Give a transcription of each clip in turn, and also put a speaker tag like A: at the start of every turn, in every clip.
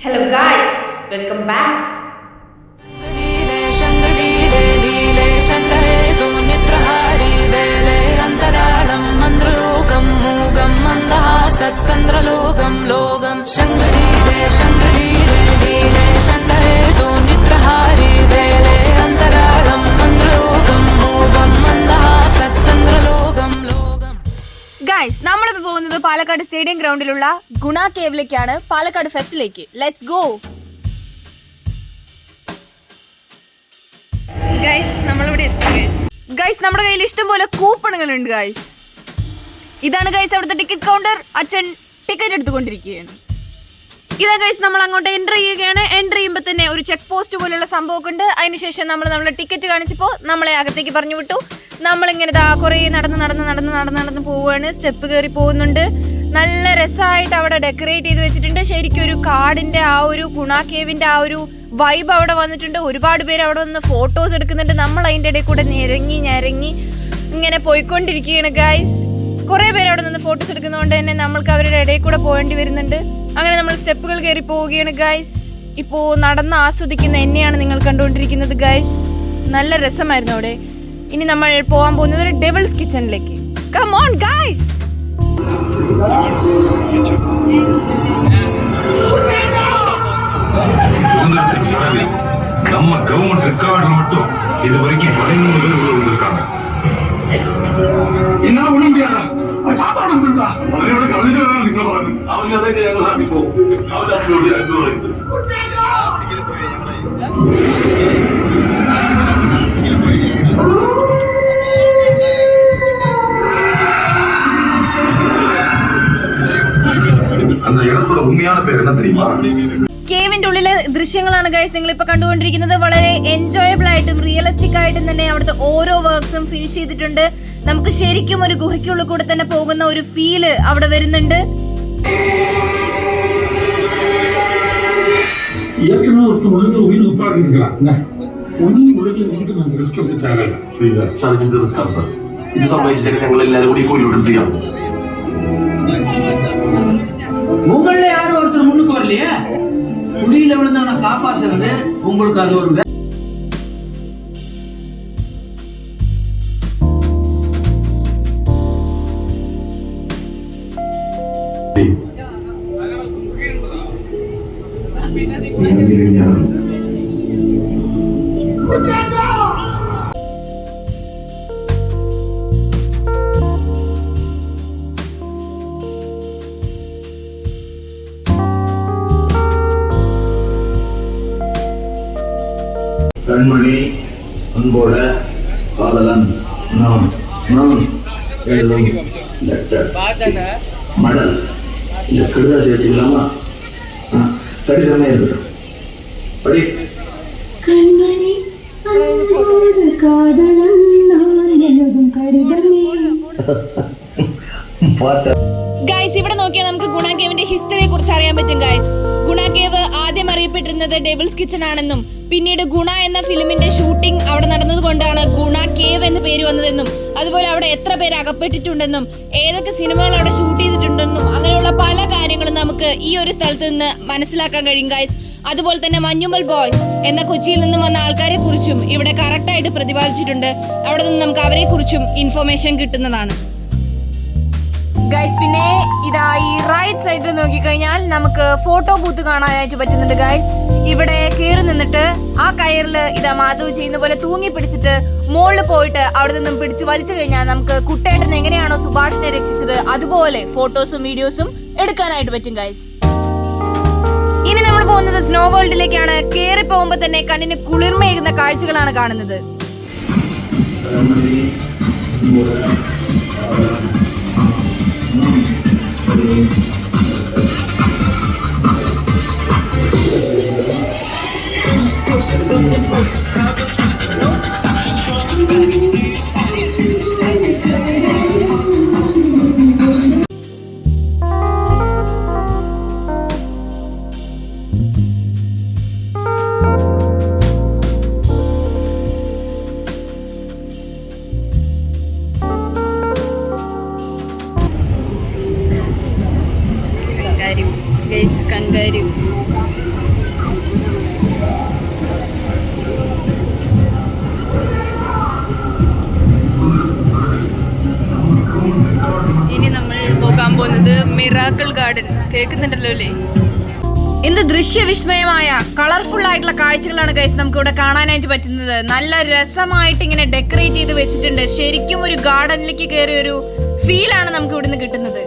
A: Hello guys, welcome back.
B: സത്കന്ദ്രലോകം ലോകം ശങ്കരീരേ ശങ്കരീരേ ലീലേ ശങ്കരേ തോ നിത്രഹാരി വേലേ അന്തരാളം മന്ത്രലോകം മൂകം മന്ദഹാ സത്കന്ദ്രലോകം ലോകം.
C: ഗൈസ്, നമ്മളിപ്പോ പോകുന്നത് പാലക്കാട് സ്റ്റേഡിയം ഗ്രൗണ്ടിലുള്ള ഗുണ കേവിലേക്കാണ്, പാലക്കാട് ഫെസ്റ്റിലേക്ക്. Let's go. ഗൈസ്, നമ്മളിവിടെ എത്തി. ഗൈസ്, നമ്മുടെ കയ്യിൽ ഇഷ്ടംപോലെ കൂപ്പണുകളുണ്ട്. ഗൈസ്, ഇതാണ് ഗൈസ് അവിടുത്തെ ടിക്കറ്റ് കൗണ്ടർ. അച്ഛൻ ടിക്കറ്റ് എടുത്തുകൊണ്ടിരിക്കുകയാണ്. ഇതാ ഗൈസ്, നമ്മൾ അങ്ങോട്ട് എൻ്റർ ചെയ്യുകയാണ്. എൻ്റർ ചെയ്യുമ്പോൾ തന്നെ ഒരു ചെക്ക് പോസ്റ്റ് പോലുള്ള സംഭവമൊക്കെ ഉണ്ട്. അതിനുശേഷം നമ്മുടെ ടിക്കറ്റ് കാണിച്ചപ്പോൾ നമ്മളെ അകത്തേക്ക് പറഞ്ഞു വിട്ടു. നമ്മളിങ്ങനെ കുറേ നടന്ന് പോവുകയാണ്. സ്റ്റെപ്പ് കയറി പോകുന്നുണ്ട്. നല്ല രസമായിട്ട് അവിടെ ഡെക്കറേറ്റ് ചെയ്ത് വെച്ചിട്ടുണ്ട്. ശരിക്കും ഒരു കാടിൻ്റെ ആ ഒരു ഗുണ കേവിൻ്റെ ആ ഒരു വൈബ് അവിടെ വന്നിട്ടുണ്ട്. ഒരുപാട് പേര് അവിടെ വന്ന് ഫോട്ടോസ് എടുക്കുന്നുണ്ട്. നമ്മൾ അതിൻ്റെ ഇടയിൽ കൂടെ ഞെരങ്ങി ഇങ്ങനെ പോയിക്കൊണ്ടിരിക്കുകയാണ് ഗൈസ്. കുറേ പേര് അവിടെ നിന്ന് ഫോട്ടോസ് എടുക്കുന്നതുകൊണ്ട് തന്നെ നമ്മൾക്ക് അവരുടെ ഇടയിൽ കൂടെ പോകേണ്ടി വരുന്നുണ്ട്. അങ്ങനെ നമ്മൾ സ്റ്റെപ്പുകൾ കയറി പോവുകയാണ് ഗൈസ്. ഇപ്പോൾ നടന്ന് ആസ്വദിക്കുന്ന എന്നെയാണ് നിങ്ങൾ കണ്ടുകൊണ്ടിരിക്കുന്നത് ഗൈസ്. നല്ല രസമായിരുന്നു അവിടെ. ഇനി നമ്മൾ പോകാൻ പോകുന്നത് ഒരു ഡെവിൾസ് കിച്ചണിലേക്ക്. Come on guys.
D: நம்ம கவர்மெண்ட் ரெக்கார்ட்ல மட்டும் இது வரைக்கும் 13 பேர் உள்ள வந்திருக்காங்க. என்னால ஒண்ணு முடியாதா? அது சாத்தாட முடியுதா? அவங்களோட கவனிச்சு நீங்க பாருங்க. அவங்க அதை கேட்கலாம் இப்போ. அவங்க அப்படியே அங்க வருது. அந்த இடத்தோட உண்மையான பேர் என்ன தெரியுமா?
C: കേവിന്റെ ഉള്ളിലെ ദൃശ്യങ്ങളാണ് ഗൈസ് നിങ്ങൾ ഇപ്പൊ കണ്ടുകൊണ്ടിരിക്കുന്നത്. വളരെ എൻജോയബിൾ ആയിട്ടും റിയലിസ്റ്റിക് ആയിട്ടും തന്നെ അവിടുത്തെ ഓരോ വർക്ക്സും ഫിനിഷ് ചെയ്തിട്ടുണ്ട്. നമുക്ക് ശരിക്കും ഒരു ഗുഹയ്ക്കുള്ളിൽ കൂടെ തന്നെ പോകുന്ന ഒരു ഫീല് അവിടെ വരുന്നുണ്ട്.
E: உங்கள யாரும் ஒருத்தர் முன்னுக்கு வரலையா? குடியில விழுந்தவனை காப்பாத்துறது உங்களுக்கு அது ஒரு கண்மணி அன்போட காதலன் நான் எழுதும் லெட்டர் மடல். இந்த கடிதாசி வச்சுக்கலாமா? கடிதமே இருக்கட்டும். படி.
F: கண்மணி அன்போட காதலன் நான் எழுதும் கடிதமே.
E: பாட்ட
C: ഗൈസ്, ഇവിടെ നോക്കിയാൽ നമുക്ക് ഗുണ കേവിന്റെ ഹിസ്റ്ററിയെ കുറിച്ച് അറിയാൻ പറ്റും ഗൈസ്. ഗുണ കേവ് ആദ്യം അറിയപ്പെട്ടിരുന്നത് ഡെവിൾസ് കിച്ചൺ ആണെന്നും പിന്നീട് ഗുണ എന്ന ഫിലിമിന്റെ ഷൂട്ടിംഗ് അവിടെ നടന്നതുകൊണ്ടാണ് ഗുണ കേവ് എന്ന പേര് വന്നതെന്നും അതുപോലെ അവിടെ എത്ര പേര് അകപ്പെട്ടിട്ടുണ്ടെന്നും ഏതൊക്കെ സിനിമകൾ അവിടെ ഷൂട്ട് ചെയ്തിട്ടുണ്ടെന്നും അങ്ങനെയുള്ള പല കാര്യങ്ങളും നമുക്ക് ഈ ഒരു സ്ഥലത്ത് നിന്ന് മനസ്സിലാക്കാൻ കഴിയും ഗൈസ്. അതുപോലെ തന്നെ മഞ്ഞുമൽ ബോയ്സ് എന്ന കൊച്ചിയിൽ നിന്നും വന്ന ആൾക്കാരെ കുറിച്ചും ഇവിടെ കറക്റ്റായിട്ട് പ്രതിപാദിച്ചിട്ടുണ്ട്. അവിടെ നിന്ന് നമുക്ക് അവരെ കുറിച്ചും ഇൻഫർമേഷൻ കിട്ടുന്നതാണ് ഗൈസ്. പിന്നെ ഇതാ ഈ റൈറ്റ് സൈഡിൽ നോക്കിക്കഴിഞ്ഞാൽ നമുക്ക് ഫോട്ടോ ബൂത്ത് കാണാനായിട്ട് പറ്റുന്നുണ്ട് ഗൈസ്. ഇവിടെ കയറി നിന്നിട്ട് ആ കയറിൽ ഇതാ മാധവ് ചെയ്യുന്ന പോലെ തൂങ്ങി പിടിച്ചിട്ട് മുകളിൽ പോയിട്ട് അവിടെ നിന്നും പിടിച്ച് വലിച്ചു കഴിഞ്ഞാൽ നമുക്ക് കുട്ടേട്ടൻ എങ്ങനെയാണോ സുഭാഷിനെ രക്ഷിച്ചത് അതുപോലെ ഫോട്ടോസും വീഡിയോസും എടുക്കാനായിട്ട് പറ്റും ഗൈസ്. ഇനി നമ്മൾ പോകുന്നത് സ്നോ വേൾഡിലേക്കാണ്. കയറി പോകുമ്പോൾ തന്നെ കണ്ണിന് കുളിർമയേകുന്ന കാഴ്ചകളാണ് കാണുന്നത്. കങ്കാരു. പോകുന്നത് മിറാക്കിൾ ഗാർഡൻ. കേൾക്കുന്നുണ്ടല്ലോ അല്ലേ? എന്ത് ദൃശ്യവിസ്മയമായ കളർഫുൾ ആയിട്ടുള്ള കാഴ്ചകളാണ് ഗൈസ് നമുക്ക് ഇവിടെ കാണാനായിട്ട് പറ്റുന്നത്. നല്ല രസമായിട്ട് ഇങ്ങനെ ഡെക്കറേറ്റ് ചെയ്ത് വെച്ചിട്ടുണ്ട്. ശരിക്കും ഒരു ഗാർഡനിലേക്ക് കയറിയ ഒരു ഫീലാണ് നമുക്ക് ഇവിടുന്ന് കിട്ടുന്നത്.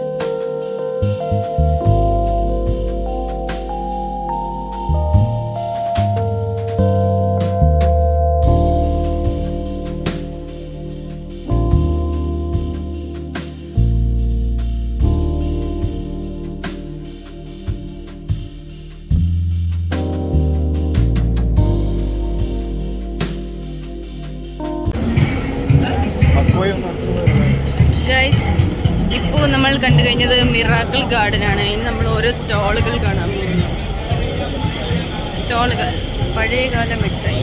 C: ഇപ്പോൾ നമ്മൾ കണ്ടു കഴിഞ്ഞത് മിറാക്കിൾ ഗാർഡൻ ആണ്. ഇനി നമ്മൾ ഓരോ സ്റ്റോളുകൾ കാണാൻ പോകുന്നു. സ്റ്റോളുകൾ പഴയകാല മിഠായി.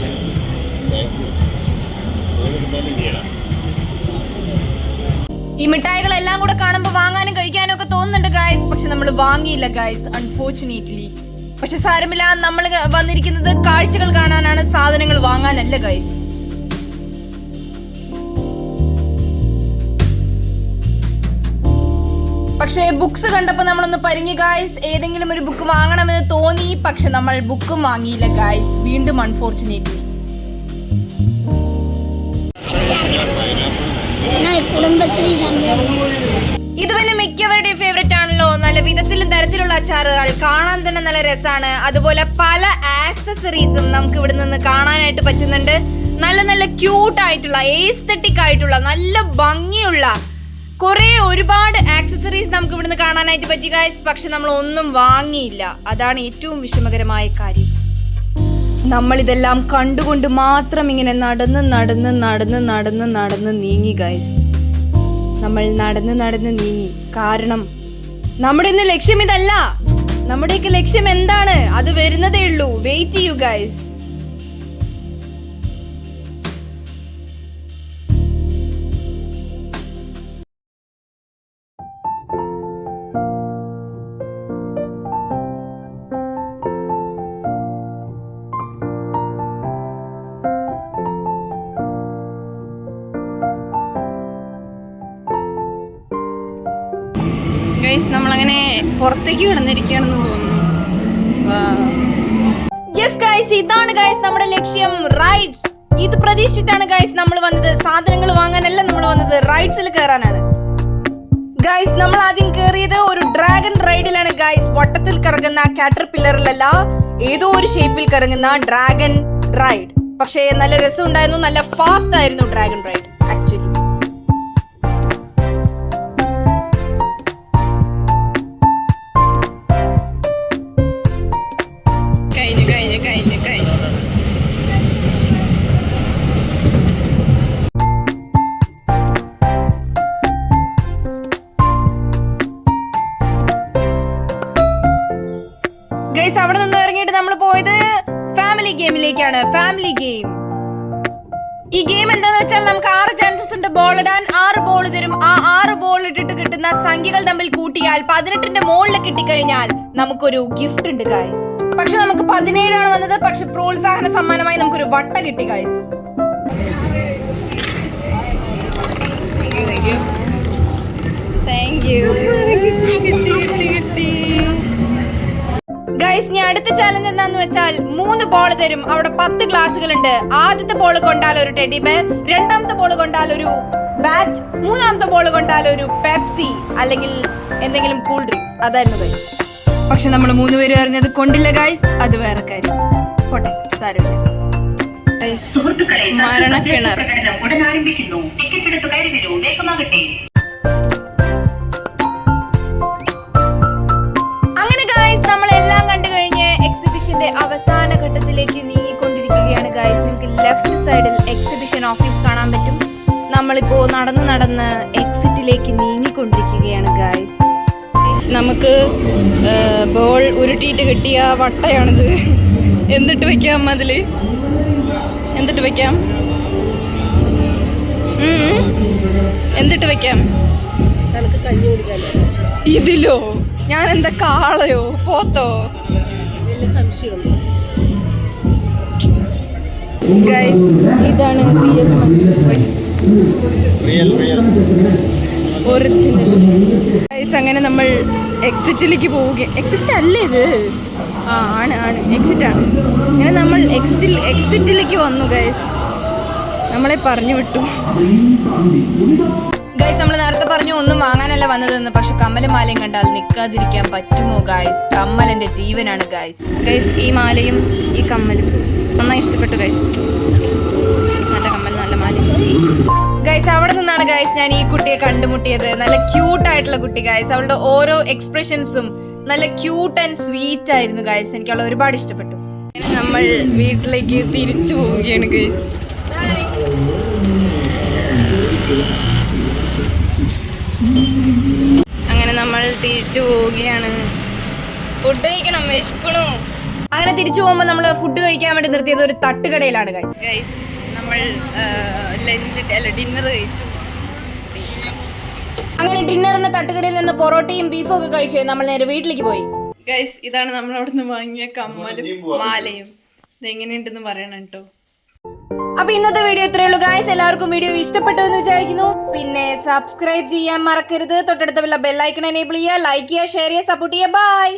C: ഈ മിഠായികളെല്ലാം കൂടെ കാണുമ്പോൾ വാങ്ങാനും കഴിക്കാനും ഒക്കെ തോന്നുന്നുണ്ട് ഗൈസ്. പക്ഷെ നമ്മൾ വാങ്ങിയില്ല ഗൈസ്, അൺഫോർച്ചുനേറ്റ്ലി. പക്ഷെ സാരമില്ല, നമ്മൾ വന്നിരിക്കുന്നത് കാഴ്ചകൾ കാണാനാണ്, സാധനങ്ങൾ വാങ്ങാനല്ല ഗൈസ്. പക്ഷേ ബുക്സ് കണ്ടപ്പോൾ നമ്മളൊന്ന് പരിങ്ങി ഗായ്സ്. ഏതെങ്കിലും ഒരു ബുക്ക് വാങ്ങണമെന്ന് തോന്നി, പക്ഷെ നമ്മൾ ബുക്കും വാങ്ങിയില്ല ഗായ്സ്, വീണ്ടും അൺഫോർച്ചുനേറ്റ്ലി. ഇത് പിന്നെ മിക്കവരുടെയും ഫേവറേറ്റ് ആണല്ലോ. നല്ല വിധത്തിലും തരത്തിലുള്ള അച്ചാറുകൾ കാണാൻ തന്നെ നല്ല രസമാണ്. അതുപോലെ പല ആക്സസറീസും നമുക്ക് ഇവിടെ നിന്ന് കാണാനായിട്ട് പറ്റുന്നുണ്ട്. നല്ല നല്ല ക്യൂട്ട് ആയിട്ടുള്ള, എസ്തെറ്റിക് ആയിട്ടുള്ള, നല്ല ഭംഗിയുള്ള ഒരുപാട് ആക്സസറീസ് നമുക്ക് ഇവിടുന്ന് കാണാനായിട്ട് പറ്റി ഗൈസ്. പക്ഷെ നമ്മൾ ഒന്നും വാങ്ങിയില്ല. അതാണ് ഏറ്റവും വിഷമകരമായ കാര്യം. നമ്മൾ ഇതെല്ലാം കണ്ടുകൊണ്ട് മാത്രം ഇങ്ങനെ നടന്ന് നടന്ന് നടന്ന് നടന്ന് നടന്ന് നീങ്ങി ഗൈസ്. നമ്മൾ നടന്ന് നടന്ന് നീങ്ങി. കാരണം നമ്മുടെ ഇന്ന് ലക്ഷ്യം ഇതല്ല. നമ്മുടെയൊക്കെ ലക്ഷ്യം എന്താണ്? അത് വരുന്നതേ ഉള്ളൂ. വെയിറ്റ് ചെയ്യൂ ഗൈസ്. ഗൈസ് നമ്മളങ്ങനെ പുറത്തേക്ക് കിടന്നിരിക്കുകയാണെന്ന് തോന്നുന്നു. യെസ് ഗൈസ്, ഇതാണ് ഗൈസ് നമ്മുടെ ലക്ഷ്യം, റൈഡ്സ്. ഇത് പ്രതീക്ഷിച്ചിട്ടാണ് ഗൈസ് നമ്മൾ വന്നത്. സാധനങ്ങൾ വാങ്ങാനല്ല നമ്മൾ വന്നത്, റൈഡ്സിൽ കയറാനാണ് ഗൈസ്. നമ്മൾ ആദ്യം കയറിയത് ഒരു ഡ്രാഗൺ റൈഡിലാണ് ഗൈസ്. വട്ടത്തിൽ കറങ്ങുന്ന കാറ്റർപില്ലറിലല്ല, ഏതോ ഒരു ഷേപ്പിൽ കറങ്ങുന്ന ഡ്രാഗൺ റൈഡ്. പക്ഷേ നല്ല രസം ഉണ്ടായിരുന്നു, നല്ല ഫാസ്റ്റ് ആയിരുന്നു ഡ്രാഗൺ റൈഡ് ആക്ച്വലി. ഗൈസ് അവിടെ നിന്ന് ഇറങ്ങിയിട്ട് നമ്മൾ പോയത് ഫാമിലി ഗെയിമിലേക്കാണ്. Family game. ഈ ഗെയിം എന്താന്ന് വെച്ചാൽ നമുക്ക് 6 ചാൻസസ് ഉണ്ട് ബോൾ ഇടാൻ. 6 ബോൾ തരും. ആ 6 ബോൾ ഇട്ടിട്ട് കിട്ടുന്ന സംഖ്യകൾ തമ്മിൽ കൂട്ടിയാൽ 18ന്റെ മുകളിൽ കിട്ടിക്കഴിഞ്ഞാൽ നമുക്കൊരു ഗിഫ്റ്റ് ഉണ്ട് ഗൈസ്. പക്ഷെ നമുക്ക് 17 ആണ് വന്നത്. പക്ഷെ പ്രോത്സാഹന സമ്മാനമായി നമുക്കൊരു വട്ട കിട്ടി ഗൈസ്. Thank you. ഗൈസ്, ഞാൻ അടുത്ത ചാലഞ്ച് എന്താന്ന് വെച്ചാൽ 3 ബോൾ തരും. അവിടെ 10 ഗ്ലാസുകളുണ്ട്. ആദ്യത്തെ ബോൾ കൊണ്ടാൽ ഒരു ടെഡി ബെയർ, രണ്ടാമത്തെ ബോൾ കൊണ്ടാൽ ഒരു ബാറ്റ്, മൂന്നാമത്തെ ബോൾ കൊണ്ടാൽ ഒരു പെപ്സി അല്ലെങ്കിൽ എന്തെങ്കിലും കൂൾ ഡ്രിങ്ക്സ്. അതായിരുന്നു ഗൈസ്. പക്ഷെ നമ്മൾ 3 പേരും അറിഞ്ഞത് കൊണ്ടില്ല ഗൈസ്. അത് വേറെ കാര്യം. പോട്ടെ, സാരമില്ല. മരണക്കിണർ. അവസാന ഘട്ടത്തിലേക്ക് നീങ്ങിക്കൊണ്ടിരിക്കുകയാണ് ഗൈസ്. നിങ്ങൾക്ക് ലെഫ്റ്റ് സൈഡിൽ എക്സിബിഷൻ ഓഫീസ് കാണാൻ പറ്റും. നമ്മളിപ്പോ നടന്ന് നടന്ന് എക്സിറ്റിലേക്ക് നീങ്ങിക്കൊണ്ടിരിക്കുകയാണ് ഗൈസ്. നമുക്ക് ബോൾ ഉരുട്ടിയിട്ട് കിട്ടിയ വട്ടയാണിത്. എന്തിട്ട് വെക്കാം? അതില് എന്തിട്ട് വെക്കാം? എന്തിട്ട് വെക്കാം? ഇതിലോ? ഞാൻ എന്താ കാളയോ പോത്തോ? ഗൈസ്, ഇതാണ് റിയൽ ഒറിജിനൽ. ഗൈസ്, ഗൈസ് അങ്ങനെ നമ്മൾ എക്സിറ്റിലേക്ക് പോവുക. എക്സിറ്റ് അല്ലേ ഇത്? ആ ആണ് എക്സിറ്റ് ആണ്. അങ്ങനെ നമ്മൾ എക്സിറ്റിലേക്ക് വന്നു ഗൈസ്. നമ്മളെ പറഞ്ഞു വിട്ടു ഗൈസ്. നമ്മൾ നേരത്തെ പറഞ്ഞു ഒന്നും വാങ്ങാനല്ല വന്നതെന്ന്. പക്ഷെ കമ്മലും മാലയും കണ്ടാൽ നിൽക്കാതിരിക്കാൻ പറ്റുമോ ഗൈസ്? കമ്മൽ എൻ്റെ ജീവനാണ് ഗൈസ്. ഈ മാലയും ഈ കമ്മലും നന്നായി ഇഷ്ടപ്പെട്ടു ഗൈസ്. നല്ല കമ്മൽ, നല്ല മാല ഗൈസ്. അവിടെ നിന്നാണ് ഗൈസ് ഞാൻ ഈ കുട്ടിയെ കണ്ടുമുട്ടിയത്. നല്ല ക്യൂട്ടായിട്ടുള്ള കുട്ടി ഗൈസ്. അവളുടെ ഓരോ എക്സ്പ്രഷൻസും നല്ല ക്യൂട്ട് ആൻഡ് സ്വീറ്റ് ആയിരുന്നു ഗൈസ്. എനിക്ക് അവളെ ഒരുപാട് ഇഷ്ടപ്പെട്ടു. നമ്മൾ വീട്ടിലേക്ക് തിരിച്ചു പോവുകയാണ് ഗൈസ്. അങ്ങനെ നമ്മൾ തിരിച്ചു പോവുകയാണ്. ഫുഡ് കഴിക്കണം, വിശക്കണു. അങ്ങനെ തിരിച്ചു പോകുമ്പോൾ നമ്മൾ ഫുഡ് കഴിക്കാൻ വേണ്ടി നിർത്തിയത് ഒരു തട്ടുകടയിലാണ് ഗൈസ്. നമ്മൾ ഡിന്നർ കഴിച്ചു. അങ്ങനെ ഡിന്നറിന് തട്ടുകടയിൽ നിന്ന് പൊറോട്ടയും ബീഫും ഒക്കെ കഴിച്ചു നമ്മൾ നേരെ വീട്ടിലേക്ക് പോയി ഗൈസ്. ഇതാണ് നമ്മൾ അവിടെ നിന്ന് വാങ്ങിയ കമ്മലും മാലയും. ഇതെങ്ങനെയുണ്ടെന്ന് പറയണം കേട്ടോ. അപ്പൊ ഇന്നത്തെ വീഡിയോ ഇത്രയേ ഉള്ളൂ ഗൈസ്. എല്ലാവർക്കും വീഡിയോ ഇഷ്ടപ്പെട്ടു എന്ന് വിചാരിക്കുന്നു. പിന്നെ സബ്സ്ക്രൈബ് ചെയ്യാൻ മറക്കരുത്. തൊട്ടടുത്ത ബെല്ലൈക്കൺ എനേബിൾ ചെയ്യുക, ലൈക്ക് ചെയ്യുക, ഷെയർ ചെയ്യുക, സപ്പോർട്ട് ചെയ്യുക. ബൈ.